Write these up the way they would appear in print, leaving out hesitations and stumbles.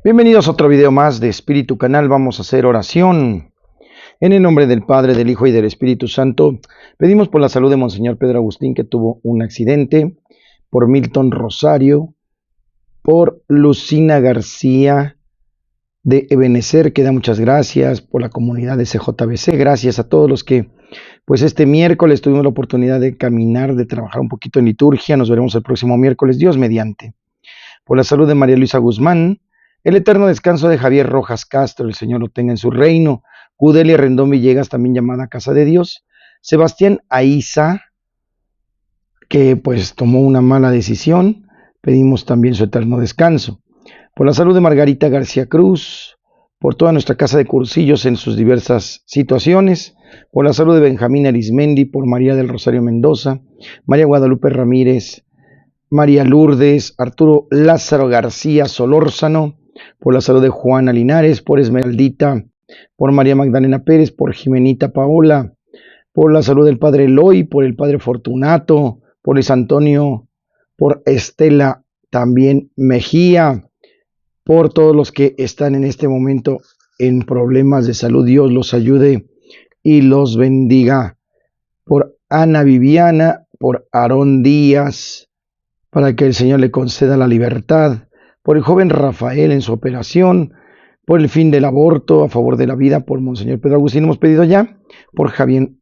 Bienvenidos a otro video más de Espíritu Canal. Vamos a hacer oración. En el nombre del Padre, del Hijo y del Espíritu Santo, pedimos por la salud de Monseñor Pedro Agustín, que tuvo un accidente, por Milton Rosario, por Lucina García de Ebenecer, que da muchas gracias, por la comunidad de CJBC, gracias a todos los que, pues este miércoles tuvimos la oportunidad de caminar, de trabajar un poquito en liturgia. Nos veremos el próximo miércoles, Dios mediante. Por la salud de María Luisa Guzmán, el eterno descanso de Javier Rojas Castro, el Señor lo tenga en su reino. Gudelia Rendón Villegas, también llamada Casa de Dios. Sebastián Aiza, que pues tomó una mala decisión, pedimos también su eterno descanso. Por la salud de Margarita García Cruz, por toda nuestra casa de cursillos en sus diversas situaciones, por la salud de Benjamín Arismendi, por María del Rosario Mendoza, María Guadalupe Ramírez, María Lourdes, Arturo Lázaro García Solórzano, por la salud de Juana Linares, por Esmeraldita, por María Magdalena Pérez, por Jimenita Paola, por la salud del Padre Eloy, por el Padre Fortunato, por Luis Antonio, por Estela también Mejía, por todos los que están en este momento en problemas de salud. Dios los ayude y los bendiga. Por Ana Viviana, por Aarón Díaz, para que el Señor le conceda la libertad, por el joven Rafael en su operación, por el fin del aborto, a favor de la vida, por Monseñor Pedro Agustín hemos pedido ya, por Javier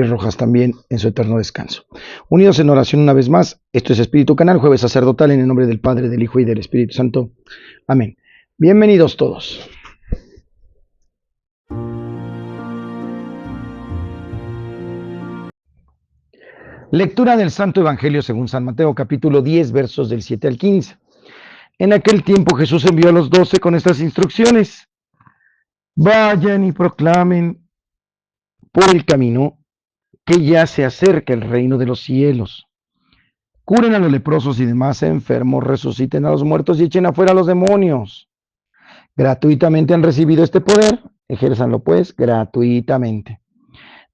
Rojas también en su eterno descanso. Unidos en oración una vez más, esto es Espíritu Canal, jueves sacerdotal, en el nombre del Padre, del Hijo y del Espíritu Santo. Amén. Bienvenidos todos. Lectura del Santo Evangelio según San Mateo, capítulo 10, versos del 7 al 15. En aquel tiempo Jesús envió a los 12 con estas instrucciones: vayan y proclamen por el camino que ya se acerca el reino de los cielos. Curen a los leprosos y demás enfermos, resuciten a los muertos y echen afuera a los demonios. Gratuitamente han recibido este poder, ejérzanlo pues gratuitamente.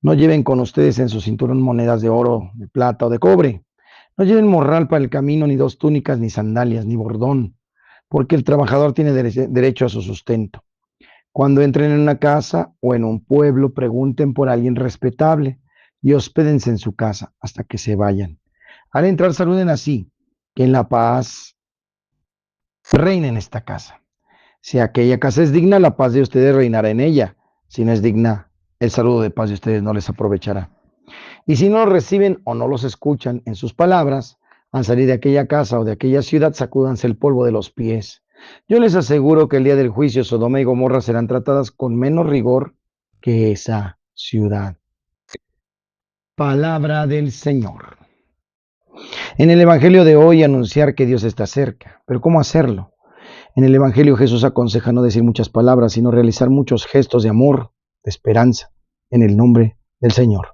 No lleven con ustedes en su cinturón monedas de oro, de plata o de cobre. No lleven morral para el camino, ni 2 túnicas, ni sandalias, ni bordón, porque el trabajador tiene derecho a su sustento. Cuando entren en una casa o en un pueblo, pregunten por alguien respetable y hospédense en su casa hasta que se vayan. Al entrar, saluden así: que en la paz reine en esta casa. Si aquella casa es digna, la paz de ustedes reinará en ella. Si no es digna, el saludo de paz de ustedes no les aprovechará. Y si no los reciben o no los escuchan en sus palabras, al salir de aquella casa o de aquella ciudad, sacúdanse el polvo de los pies. Yo les aseguro que el día del juicio Sodoma y Gomorra serán tratadas con menos rigor que esa ciudad. Palabra del Señor. En el Evangelio de hoy, anunciar que Dios está cerca. ¿Pero cómo hacerlo? En el Evangelio Jesús aconseja no decir muchas palabras, sino realizar muchos gestos de amor, de esperanza, en el nombre del Señor.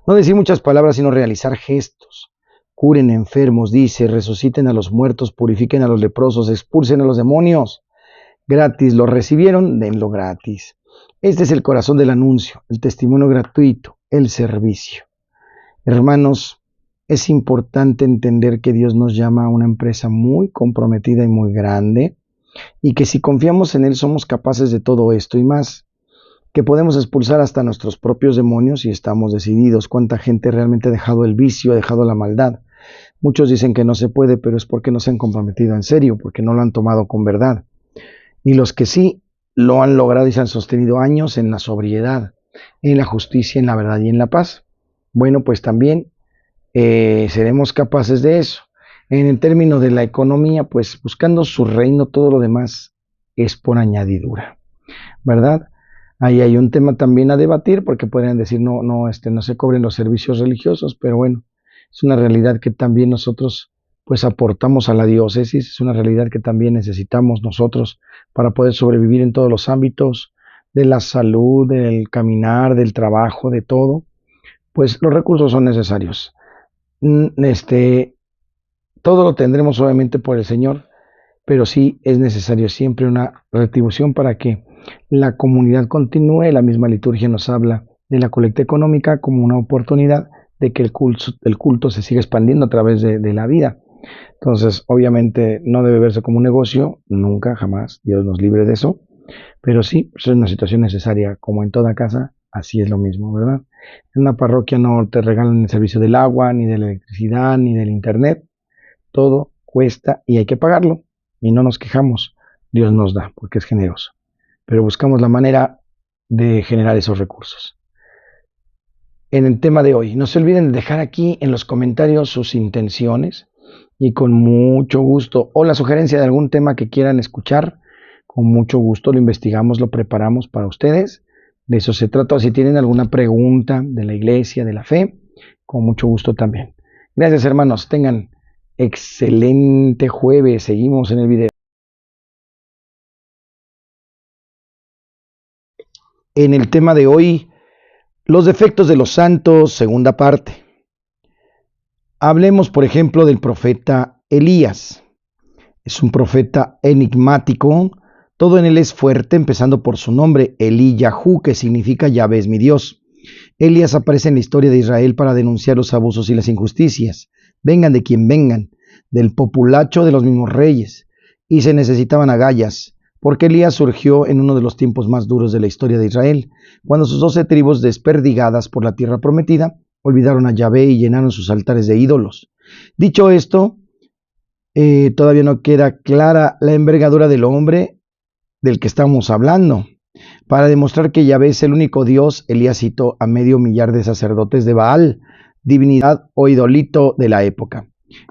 No decir muchas palabras, sino realizar gestos. Curen enfermos, dice, resuciten a los muertos, purifiquen a los leprosos, expulsen a los demonios. Gratis lo recibieron, denlo gratis. Este es el corazón del anuncio, el testimonio gratuito, el servicio. Hermanos, es importante entender que Dios nos llama a una empresa muy comprometida y muy grande, y que si confiamos en Él somos capaces de todo esto y más, que podemos expulsar hasta nuestros propios demonios si estamos decididos. ¿Cuánta gente realmente ha dejado el vicio, ha dejado la maldad? Muchos dicen que no se puede, pero es porque no se han comprometido en serio, porque no lo han tomado con verdad. Y los que sí lo han logrado y se han sostenido años en la sobriedad, en la justicia, en la verdad y en la paz, bueno, pues también seremos capaces de eso. En el término de la economía, pues buscando su reino, todo lo demás es por añadidura, ¿verdad? Ahí hay un tema también a debatir, porque podrían decir no se cobren los servicios religiosos, pero bueno, es una realidad que también nosotros pues aportamos a la diócesis, es una realidad que también necesitamos nosotros para poder sobrevivir en todos los ámbitos de la salud, del caminar, del trabajo, de todo. Pues los recursos son necesarios. Todo lo tendremos obviamente por el Señor, pero sí es necesario siempre una retribución para que la comunidad continúe. La misma liturgia nos habla de la colecta económica como una oportunidad de que el culto se siga expandiendo a través de la vida. Entonces, obviamente no debe verse como un negocio, nunca, jamás, Dios nos libre de eso, pero sí, pues es una situación necesaria, como en toda casa, así es lo mismo, ¿verdad? En una parroquia no te regalan el servicio del agua, ni de la electricidad, ni del internet, todo cuesta y hay que pagarlo, y no nos quejamos, Dios nos da, porque es generoso, pero buscamos la manera de generar esos recursos. En el tema de hoy, no se olviden de dejar aquí en los comentarios sus intenciones, y con mucho gusto, o la sugerencia de algún tema que quieran escuchar, con mucho gusto lo investigamos, lo preparamos para ustedes. De eso se trata. Si tienen alguna pregunta de la iglesia, de la fe, con mucho gusto también. Gracias, hermanos. Tengan excelente jueves. Seguimos en el video. En el tema de hoy, los defectos de los santos, segunda parte. Hablemos, por ejemplo, del profeta Elías. Es un profeta enigmático. Todo en él es fuerte, empezando por su nombre, Eliyahu, que significa Yahvé es mi Dios. Elías aparece en la historia de Israel para denunciar los abusos y las injusticias. Vengan de quien vengan, del populacho de los mismos reyes. Y se necesitaban agallas, porque Elías surgió en uno de los tiempos más duros de la historia de Israel, cuando sus 12 tribus desperdigadas por la tierra prometida olvidaron a Yahvé y llenaron sus altares de ídolos. Dicho esto, todavía no queda clara la envergadura del hombre del que estamos hablando. Para demostrar que Yahvé es el único Dios, Elías citó a 500,000 de sacerdotes de Baal, divinidad o idolito de la época.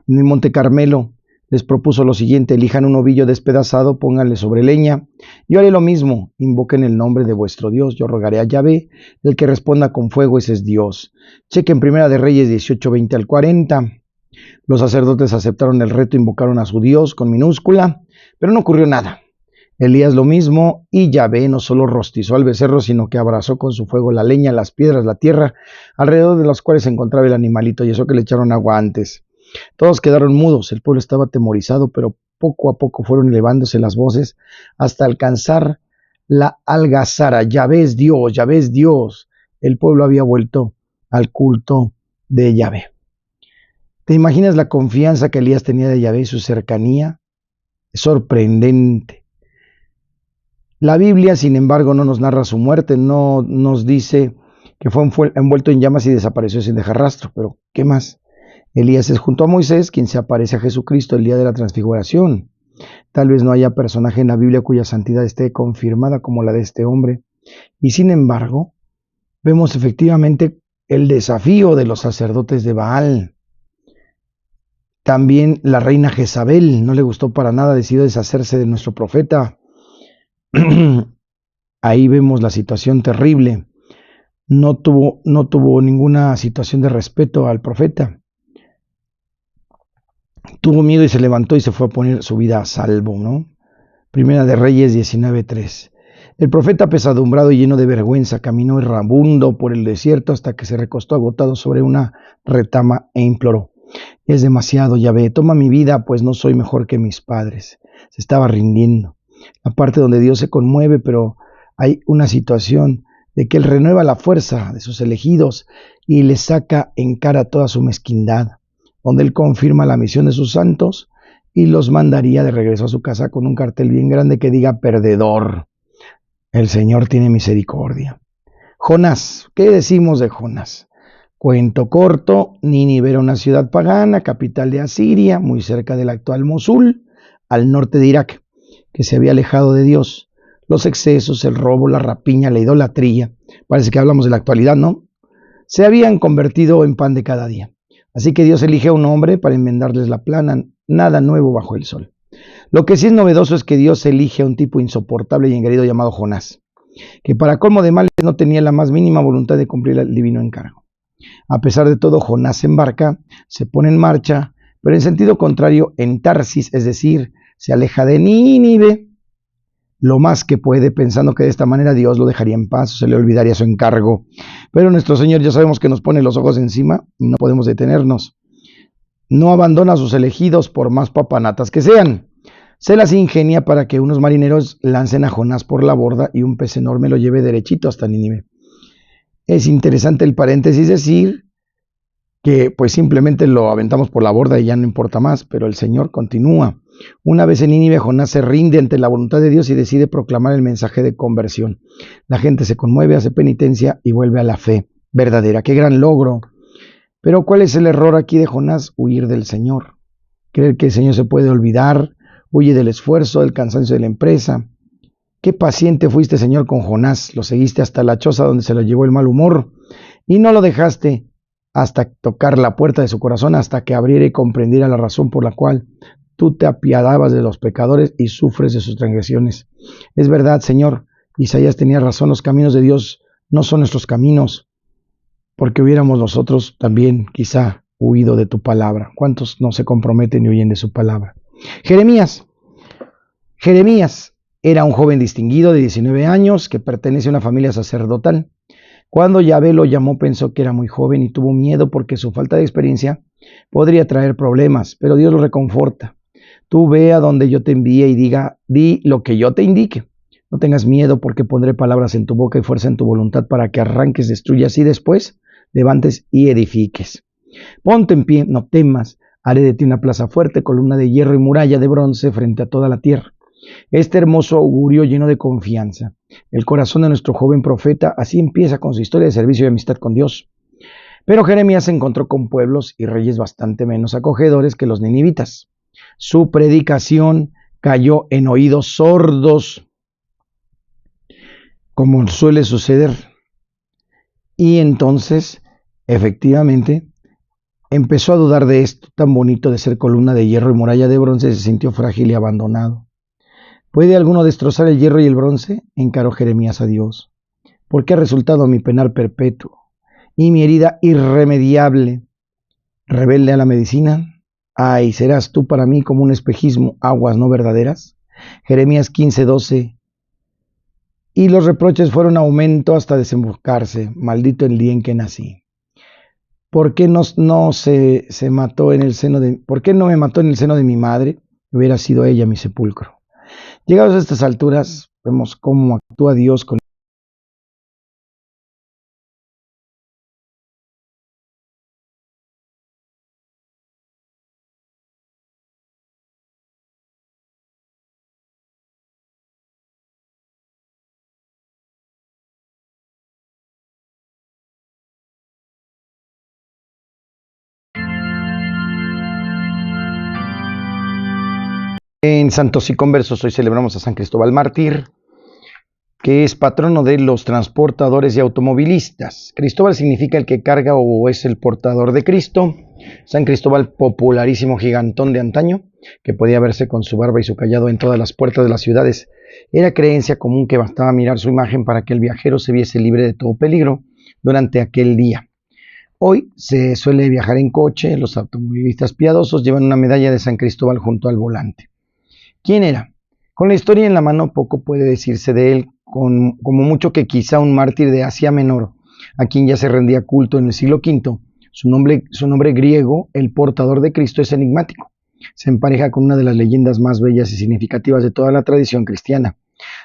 En el Monte Carmelo les propuso lo siguiente: elijan un ovillo despedazado, pónganle sobre leña. Yo haré lo mismo, invoquen el nombre de vuestro Dios, yo rogaré a Yahvé, el que responda con fuego, ese es Dios. Chequen Primera de Reyes 18, 20 al 40. Los sacerdotes aceptaron el reto, invocaron a su Dios con minúscula, pero no ocurrió nada. Elías lo mismo, y Yahvé no solo rostizó al becerro, sino que abrazó con su fuego la leña, las piedras, la tierra, alrededor de las cuales se encontraba el animalito, y eso que le echaron agua antes. Todos quedaron mudos, el pueblo estaba atemorizado, pero poco a poco fueron elevándose las voces hasta alcanzar la algazara. Yahvé es Dios, Yahvé es Dios. El pueblo había vuelto al culto de Yahvé. ¿Te imaginas la confianza que Elías tenía de Yahvé y su cercanía? Es sorprendente. La Biblia, sin embargo, no nos narra su muerte, no nos dice que fue envuelto en llamas y desapareció sin dejar rastro, pero ¿qué más? Elías es junto a Moisés quien se aparece a Jesucristo el día de la transfiguración. Tal vez no haya personaje en la Biblia cuya santidad esté confirmada como la de este hombre, y sin embargo, vemos efectivamente el desafío de los sacerdotes de Baal. También la reina Jezabel no le gustó para nada, decidió deshacerse de nuestro profeta. Ahí vemos la situación terrible. No tuvo ninguna situación de respeto al profeta. Tuvo miedo y se levantó y se fue a poner su vida a salvo, ¿no? Primera de Reyes 19:3. El profeta, apesadumbrado y lleno de vergüenza, caminó errabundo por el desierto hasta que se recostó agotado sobre una retama e imploró: es demasiado, Yahvé, toma mi vida, pues no soy mejor que mis padres. Se estaba rindiendo. La parte donde Dios se conmueve, pero hay una situación de que Él renueva la fuerza de sus elegidos y les saca en cara toda su mezquindad, donde Él confirma la misión de sus santos y los mandaría de regreso a su casa con un cartel bien grande que diga: perdedor, el Señor tiene misericordia. Jonás, ¿qué decimos de Jonás? Cuento corto, Nínive era una ciudad pagana, capital de Asiria, muy cerca del actual Mosul, al norte de Irak, que se había alejado de Dios. Los excesos, el robo, la rapiña, la idolatría, parece que hablamos de la actualidad, ¿no?, se habían convertido en pan de cada día. Así que Dios elige a un hombre para enmendarles la plana, nada nuevo bajo el sol. Lo que sí es novedoso es que Dios elige a un tipo insoportable y engreído llamado Jonás, que para colmo de males no tenía la más mínima voluntad de cumplir el divino encargo. A pesar de todo, Jonás se embarca, se pone en marcha, pero en sentido contrario en Tarsis, es decir, se aleja de Nínive lo más que puede, pensando que de esta manera Dios lo dejaría en paz o se le olvidaría su encargo. Pero nuestro Señor ya sabemos que nos pone los ojos encima y no podemos detenernos. No abandona a sus elegidos por más papanatas que sean. Se las ingenia para que unos marineros lancen a Jonás por la borda y un pez enorme lo lleve derechito hasta Nínive. Es interesante el paréntesis decir que pues simplemente lo aventamos por la borda y ya no importa más, pero el Señor continúa. Una vez en Nínive, Jonás se rinde ante la voluntad de Dios y decide proclamar el mensaje de conversión. La gente se conmueve, hace penitencia y vuelve a la fe verdadera. ¡Qué gran logro! Pero ¿cuál es el error aquí de Jonás? Huir del Señor. Creer que el Señor se puede olvidar, huye del esfuerzo, del cansancio de la empresa. Qué paciente fuiste, Señor, con Jonás. Lo seguiste hasta la choza donde se lo llevó el mal humor y no lo dejaste hasta tocar la puerta de su corazón, hasta que abriera y comprendiera la razón por la cual tú te apiadabas de los pecadores y sufres de sus transgresiones. Es verdad, Señor, Isaías tenía razón, los caminos de Dios no son nuestros caminos, porque hubiéramos nosotros también quizá huido de tu palabra. ¿Cuántos no se comprometen y huyen de su palabra? Jeremías era un joven distinguido de 19 años que pertenece a una familia sacerdotal. Cuando Yahvé lo llamó, pensó que era muy joven y tuvo miedo porque su falta de experiencia podría traer problemas, pero Dios lo reconforta. Tú ve a donde yo te envíe y di lo que yo te indique. No tengas miedo porque pondré palabras en tu boca y fuerza en tu voluntad para que arranques, destruyas y después levantes y edifiques. Ponte en pie, no temas, haré de ti una plaza fuerte, columna de hierro y muralla de bronce frente a toda la tierra. Este hermoso augurio lleno de confianza. El corazón de nuestro joven profeta así empieza con su historia de servicio y amistad con Dios. Pero Jeremías se encontró con pueblos y reyes bastante menos acogedores que los ninivitas. Su predicación cayó en oídos sordos, como suele suceder. Y entonces, efectivamente, empezó a dudar de esto tan bonito de ser columna de hierro y muralla de bronce, se sintió frágil y abandonado. ¿Puede alguno destrozar el hierro y el bronce? Encaró Jeremías a Dios. ¿Por qué ha resultado mi penar perpetuo y mi herida irremediable? ¿Rebelde a la medicina? Ay, ¿serás tú para mí como un espejismo, aguas no verdaderas? Jeremías 15:12. Y los reproches fueron aumento hasta desembocarse. Maldito el día en que nací. ¿Por qué no se mató en el seno de, por qué no me mató en el seno de mi madre? Hubiera sido ella mi sepulcro. Llegados a estas alturas, vemos cómo actúa Dios con En Santos y Conversos hoy celebramos a San Cristóbal Mártir, que es patrono de los transportadores y automovilistas. Cristóbal significa el que carga o es el portador de Cristo. San Cristóbal, popularísimo gigantón de antaño, que podía verse con su barba y su cayado en todas las puertas de las ciudades. Era creencia común que bastaba mirar su imagen para que el viajero se viese libre de todo peligro durante aquel día. Hoy se suele viajar en coche, los automovilistas piadosos llevan una medalla de San Cristóbal junto al volante. ¿Quién era? Con la historia en la mano poco puede decirse de él, como mucho que quizá un mártir de Asia Menor, a quien ya se rendía culto en el siglo V. Su nombre griego, el portador de Cristo, es enigmático. Se empareja con una de las leyendas más bellas y significativas de toda la tradición cristiana.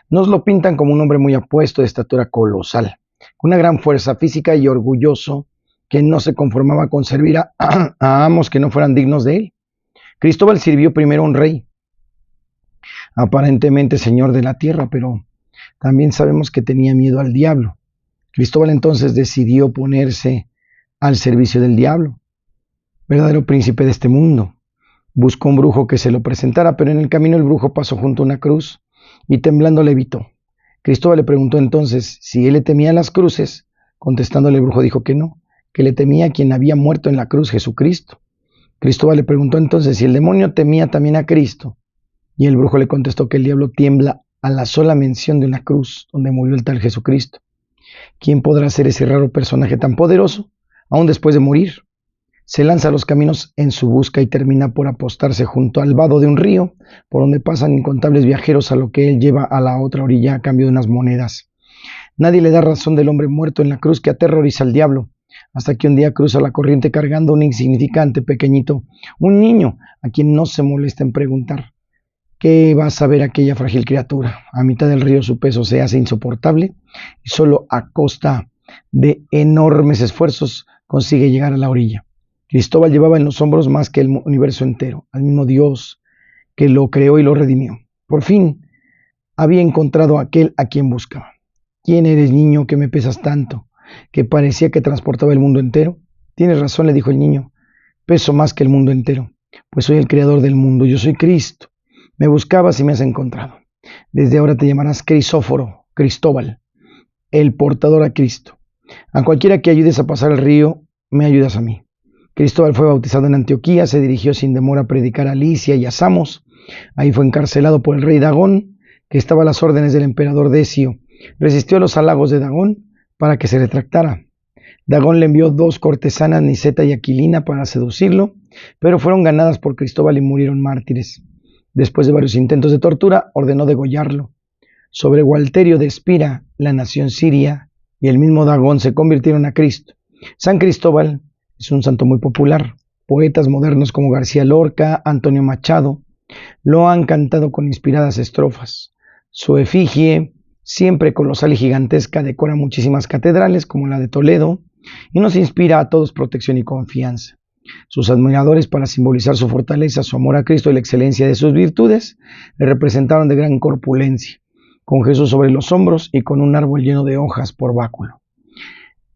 Nos lo pintan como un hombre muy apuesto, de estatura colosal, con una gran fuerza física y orgulloso, que no se conformaba con servir a amos que no fueran dignos de él. Cristóbal sirvió primero a un rey, aparentemente señor de la tierra, pero también sabemos que tenía miedo al diablo. Cristóbal entonces decidió ponerse al servicio del diablo, verdadero príncipe de este mundo. Buscó un brujo que se lo presentara, pero en el camino el brujo pasó junto a una cruz y temblando le evitó. Cristóbal le preguntó entonces si él le temía las cruces. Contestándole el brujo dijo que no, que le temía a quien había muerto en la cruz, Jesucristo. Cristóbal le preguntó entonces si el demonio temía también a Cristo. Y el brujo le contestó que el diablo tiembla a la sola mención de una cruz donde murió el tal Jesucristo. ¿Quién podrá ser ese raro personaje tan poderoso, aún después de morir? Se lanza a los caminos en su busca y termina por apostarse junto al vado de un río, por donde pasan incontables viajeros a lo que él lleva a la otra orilla a cambio de unas monedas. Nadie le da razón del hombre muerto en la cruz que aterroriza al diablo, hasta que un día cruza la corriente cargando un insignificante pequeñito, un niño a quien no se molesta en preguntar. ¿Qué va a saber aquella frágil criatura? A mitad del río su peso se hace insoportable y solo a costa de enormes esfuerzos consigue llegar a la orilla. Cristóbal llevaba en los hombros más que el universo entero, al mismo Dios que lo creó y lo redimió. Por fin había encontrado a aquel a quien buscaba. ¿Quién eres, niño, que me pesas tanto, que parecía que transportaba el mundo entero? Tienes razón, le dijo el niño, peso más que el mundo entero, pues soy el creador del mundo, yo soy Cristo. Me buscabas y me has encontrado. Desde ahora te llamarás Crisóforo, Cristóbal, el portador a Cristo. A cualquiera que ayudes a pasar el río, me ayudas a mí. Cristóbal fue bautizado en Antioquía, se dirigió sin demora a predicar a Licia y a Samos. Ahí fue encarcelado por el rey Dagón, que estaba a las órdenes del emperador Decio. Resistió los halagos de Dagón para que se retractara. Dagón le envió 2 cortesanas, Niceta y Aquilina, para seducirlo, pero fueron ganadas por Cristóbal y murieron mártires. Después de varios intentos de tortura, ordenó degollarlo. Sobre Gualterio de Espira, la nación siria y el mismo Dagón se convirtieron a Cristo. San Cristóbal es un santo muy popular. Poetas modernos como García Lorca, Antonio Machado, lo han cantado con inspiradas estrofas. Su efigie, siempre colosal y gigantesca, decora muchísimas catedrales como la de Toledo y nos inspira a todos protección y confianza. Sus admiradores, para simbolizar su fortaleza, su amor a Cristo y la excelencia de sus virtudes, le representaron de gran corpulencia, con Jesús sobre los hombros y con un árbol lleno de hojas por báculo.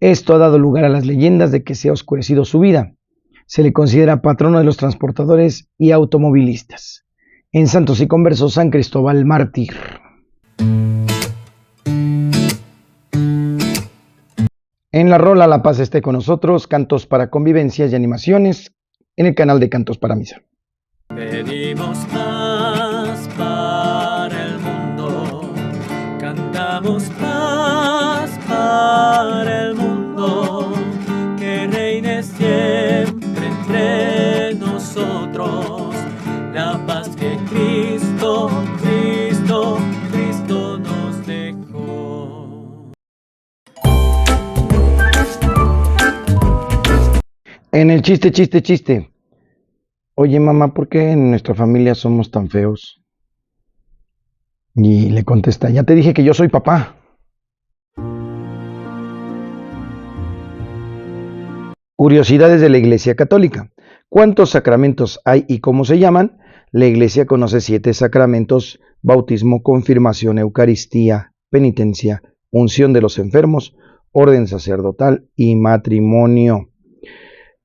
Esto ha dado lugar a las leyendas de que se ha oscurecido su vida. Se le considera patrono de los transportadores y automovilistas. En Santos y Conversos, San Cristóbal Mártir. En la rola La Paz esté con nosotros, cantos para convivencias y animaciones en el canal de Cantos para Misa. Pedimos paz para el mundo, cantamos paz para el mundo, que reine siempre entre nosotros la paz que Cristo nos dejó. En el chiste. Oye, mamá, ¿por qué en nuestra familia somos tan feos? Y le contesta, ya te dije que yo soy papá. Curiosidades de la Iglesia Católica. ¿Cuántos sacramentos hay y cómo se llaman? La Iglesia conoce 7 sacramentos: bautismo, confirmación, Eucaristía, penitencia, unción de los enfermos, orden sacerdotal y matrimonio.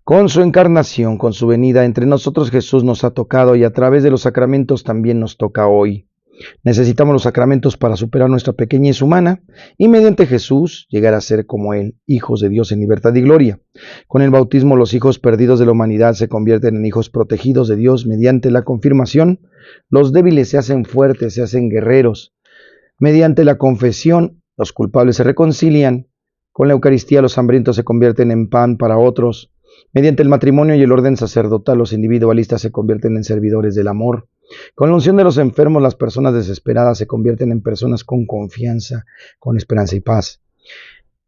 Con su encarnación, con su venida entre nosotros, Jesús nos ha tocado y a través de los sacramentos también nos toca hoy. Necesitamos los sacramentos para superar nuestra pequeñez humana y mediante Jesús llegar a ser como Él, hijos de Dios en libertad y gloria. Con el bautismo, los hijos perdidos de la humanidad se convierten en hijos protegidos de Dios. Mediante la confirmación, los débiles se hacen fuertes, se hacen guerreros. Mediante la confesión, los culpables se reconcilian. Con la Eucaristía, los hambrientos se convierten en pan para otros. Mediante el matrimonio y el orden sacerdotal, los individualistas se convierten en servidores del amor. Con la unción de los enfermos, las personas desesperadas se convierten en personas con confianza, con esperanza y paz.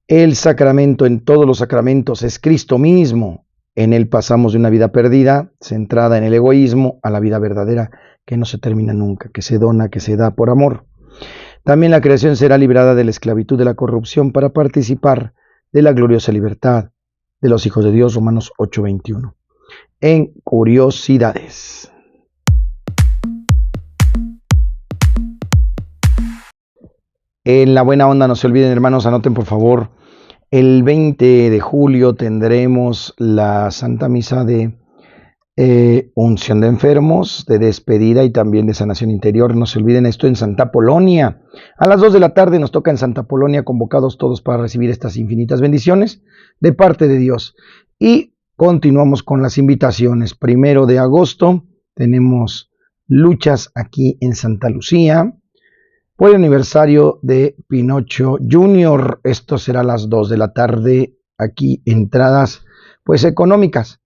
El sacramento en todos los sacramentos es Cristo mismo. En Él pasamos de una vida perdida, centrada en el egoísmo, a la vida verdadera, que no se termina nunca, que se dona, que se da por amor. También la creación será librada de la esclavitud de la corrupción para participar de la gloriosa libertad de los hijos de Dios, Romanos 8:21. En curiosidades. En la buena onda, no se olviden, hermanos, anoten por favor, el 20 de julio tendremos la Santa Misa de unción de enfermos, de despedida y también de sanación interior. No se olviden esto en Santa Polonia. A las 2 de la tarde nos toca en Santa Polonia, convocados todos para recibir estas infinitas bendiciones de parte de Dios. Y continuamos con las invitaciones. 1 de agosto tenemos luchas aquí en Santa Lucía por el aniversario de Pinocho Jr. Esto será a las 2 de la tarde. Aquí entradas pues económicas.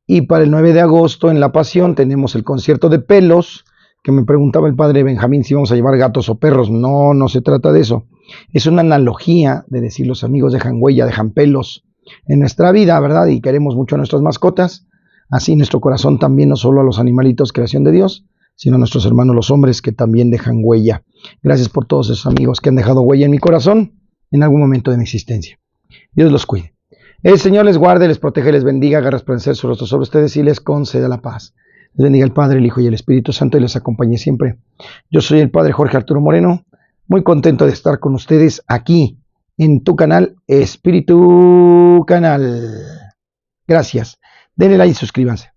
Y para el 9 de agosto en La Pasión tenemos el concierto de Pelos, que me preguntaba el padre Benjamín si vamos a llevar gatos o perros. No, no se trata de eso. Es una analogía de decir los amigos dejan huella, dejan pelos en nuestra vida, ¿verdad? Y queremos mucho a nuestras mascotas. Así nuestro corazón también, no solo a los animalitos, creación de Dios, sino a nuestros hermanos los hombres que también dejan huella. Gracias por todos esos amigos que han dejado huella en mi corazón en algún momento de mi existencia. Dios los cuide. El Señor les guarde, les protege, les bendiga, haga resplandecer su rostro sobre ustedes y les conceda la paz. Les bendiga el Padre, el Hijo y el Espíritu Santo y les acompañe siempre. Yo soy el Padre Jorge Arturo Moreno, muy contento de estar con ustedes aquí en tu canal Espíritu Canal. Gracias. Denle like y suscríbanse.